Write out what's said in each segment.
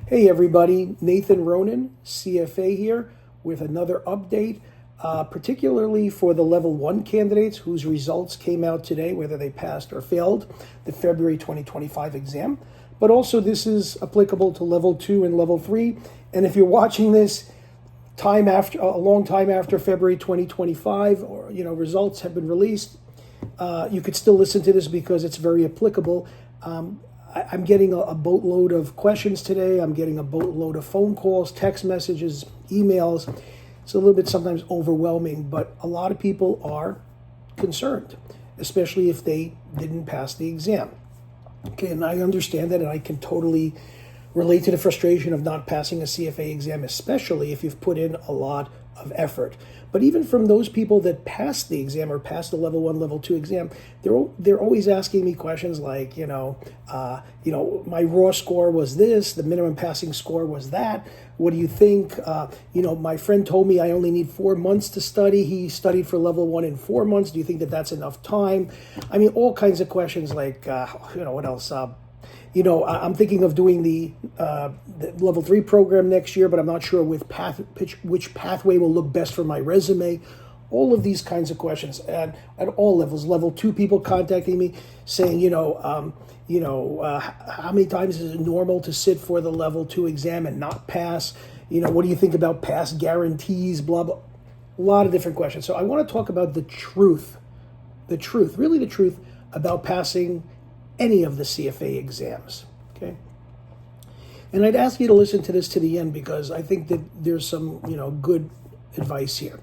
Hey everybody, Nathan Ronen, CFA here with another update, particularly for the level 1 candidates whose results came out today, whether they passed or failed the February 2025 exam. But also this is applicable to level 2 and level 3. And if you're watching this a long time after February 2025, or results have been released, you could still listen to this because it's very applicable. I'm getting a boatload of questions today. I'm getting a boatload of phone calls, text messages, emails. It's a little bit sometimes overwhelming, but a lot of people are concerned, especially if they didn't pass the exam. Okay, and I understand that, and I can totally relate to the frustration of not passing a CFA exam, especially if you've put in a lot of effort. But even from those people that passed the exam or passed the level 1, level 2 exam, they're always asking me questions like, my raw score was this, the minimum passing score was that. What do you think? My friend told me I only need 4 months to study. He studied for level 1 in 4 months. Do you think that that's enough time? I mean, all kinds of questions like, what else? I'm thinking of doing the level 3 program next year, but I'm not sure which pathway will look best for my resume. All of these kinds of questions, and at all levels. Level 2 people contacting me saying, how many times is it normal to sit for the level 2 exam and not pass? What do you think about pass guarantees? Blah blah. A lot of different questions. So I want to talk about the truth, really the truth about passing any of the CFA exams, okay? And I'd ask you to listen to this to the end because I think that there's some, good advice here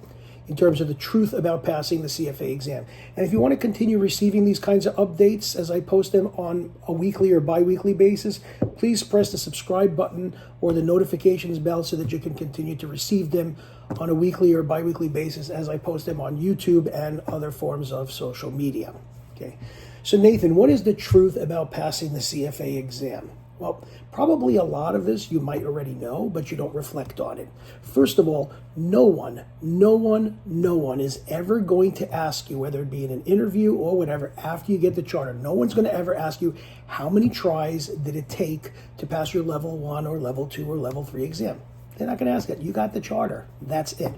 in terms of the truth about passing the CFA exam. And if you want to continue receiving these kinds of updates as I post them on a weekly or bi-weekly basis, please press the subscribe button or the notifications bell so that you can continue to receive them on a weekly or bi-weekly basis as I post them on YouTube and other forms of social media, okay? So Nathan, what is the truth about passing the CFA exam? Well, probably a lot of this you might already know, but you don't reflect on it. First of all, no one is ever going to ask you, whether it be in an interview or whatever, after you get the charter, no one's going to ever ask you how many tries did it take to pass your level 1 or level 2 or level 3 exam. They're not going to ask it. You got the charter. That's it.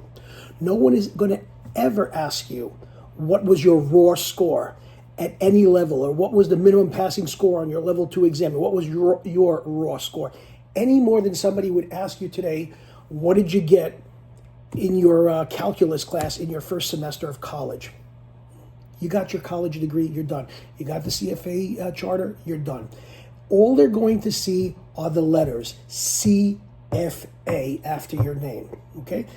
No one is going to ever ask you what was your raw score at any level, or what was the minimum passing score on your level 2 exam, or what was your raw score, any more than somebody would ask you today, what did you get in your calculus class in your first semester of college? You got your college degree, you're done. You got the CFA charter, you're done. All they're going to see are the letters CFA after your name, okay?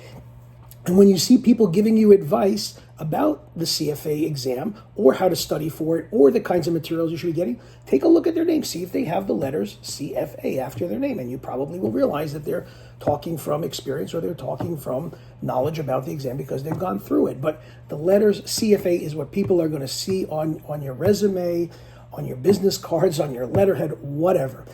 And when you see people giving you advice about the CFA exam or how to study for it or the kinds of materials you should be getting, take a look at their name. See if they have the letters CFA after their name. And you probably will realize that they're talking from experience or they're talking from knowledge about the exam because they've gone through it. But the letters CFA is what people are going to see on your resume, on your business cards, on your letterhead, whatever,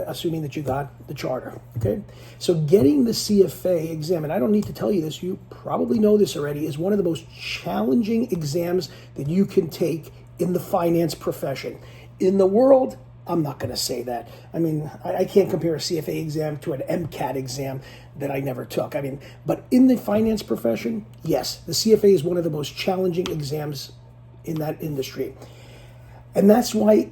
assuming that you got the charter, okay? So getting the CFA exam, and I don't need to tell you this, you probably know this already, is one of the most challenging exams that you can take in the finance profession. In the world, I'm not going to say that. I mean, I can't compare a CFA exam to an MCAT exam that I never took. I mean, but in the finance profession, yes, the CFA is one of the most challenging exams in that industry. And that's why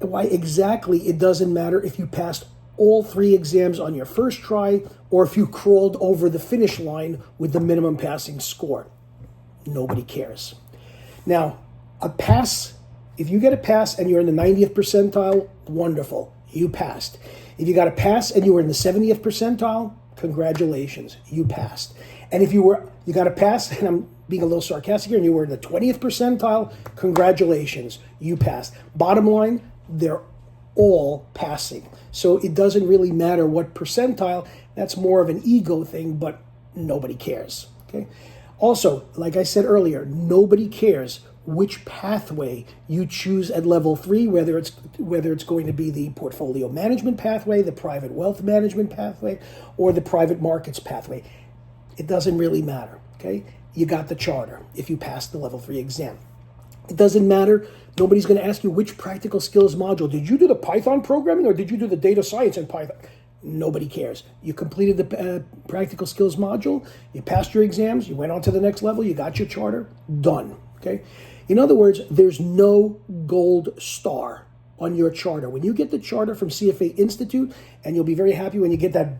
exactly it doesn't matter if you passed all 3 exams on your first try or if you crawled over the finish line with the minimum passing score. Nobody cares. Now, if you get a pass and you're in the 90th percentile, wonderful, you passed. If you got a pass and you were in the 70th percentile, congratulations, you passed. And if you got a pass, and I'm being a little sarcastic here, and you were in the 20th percentile, congratulations, you passed. Bottom line, they're all passing. So it doesn't really matter what percentile. That's more of an ego thing, but nobody cares, okay? Also, like I said earlier, nobody cares which pathway you choose at level 3, whether it's going to be the portfolio management pathway, the private wealth management pathway, or the private markets pathway. It doesn't really matter, okay? You got the charter if you passed the level 3 exam. It doesn't matter. Nobody's going to ask you which practical skills module. Did you do the Python programming or did you do the data science in Python? Nobody cares. You completed the practical skills module, you passed your exams, you went on to the next level, you got your charter, done. Okay. In other words, there's no gold star on your charter. When you get the charter from CFA Institute, and you'll be very happy when you get that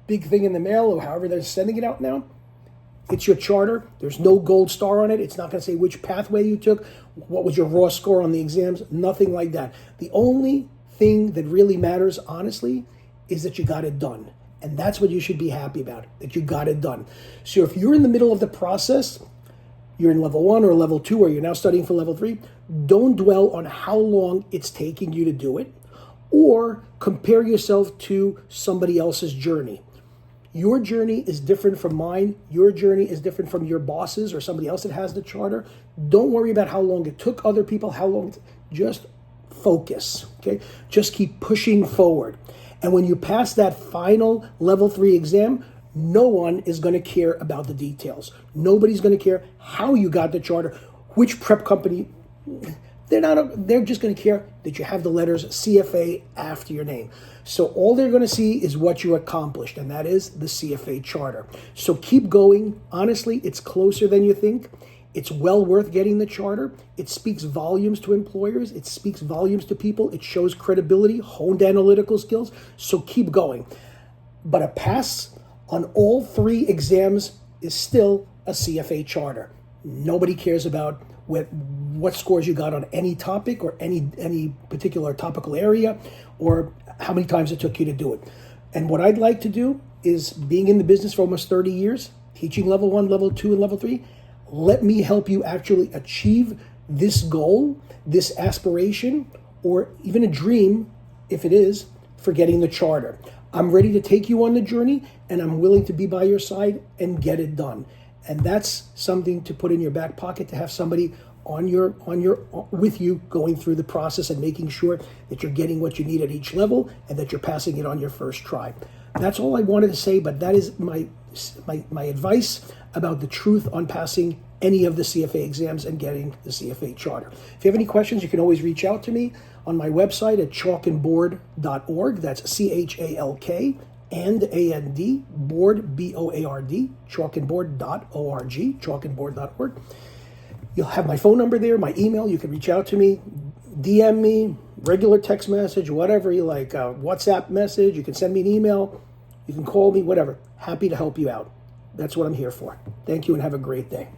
big thing in the mail or however they're sending it out now, it's your charter. There's no gold star on it. It's not going to say which pathway you took, what was your raw score on the exams, nothing like that. The only thing that really matters, honestly, is that you got it done. And that's what you should be happy about, that you got it done. So if you're in the middle of the process, you're in level 1 or level 2, or you're now studying for level 3, don't dwell on how long it's taking you to do it, or compare yourself to somebody else's journey. Your journey is different from mine. Your journey is different from your bosses or somebody else that has the charter. Don't worry about how long it took other people, just focus, okay? Just keep pushing forward. And when you pass that final level 3 exam, no one is going to care about the details. Nobody's going to care how you got the charter, which prep company. They're just going to care that you have the letters CFA after your name. So all they're going to see is what you accomplished, and that is the CFA charter. So keep going. Honestly, it's closer than you think. It's well worth getting the charter. It speaks volumes to employers. It speaks volumes to people. It shows credibility, honed analytical skills. So keep going. But a pass on all 3 exams is still a CFA charter. Nobody cares about what scores you got on any topic or any particular topical area, or how many times it took you to do it. And what I'd like to do is, being in the business for almost 30 years, teaching level 1, level 2, and level 3, let me help you actually achieve this goal, this aspiration, or even a dream, if it is, for getting the charter. I'm ready to take you on the journey, and I'm willing to be by your side and get it done. And that's something to put in your back pocket, to have somebody with you going through the process and making sure that you're getting what you need at each level and that you're passing it on your first try. That's all I wanted to say, but that is my advice about the truth on passing any of the CFA exams and getting the CFA charter. If you have any questions, you can always reach out to me on my website at chalkandboard.org. That's CHALK and AND, board, BOARD, chalkandboard.org, chalkandboard.org. You'll have my phone number there, my email. You can reach out to me, DM me, regular text message, whatever you like, WhatsApp message. You can send me an email. You can call me, whatever. Happy to help you out. That's what I'm here for. Thank you and have a great day.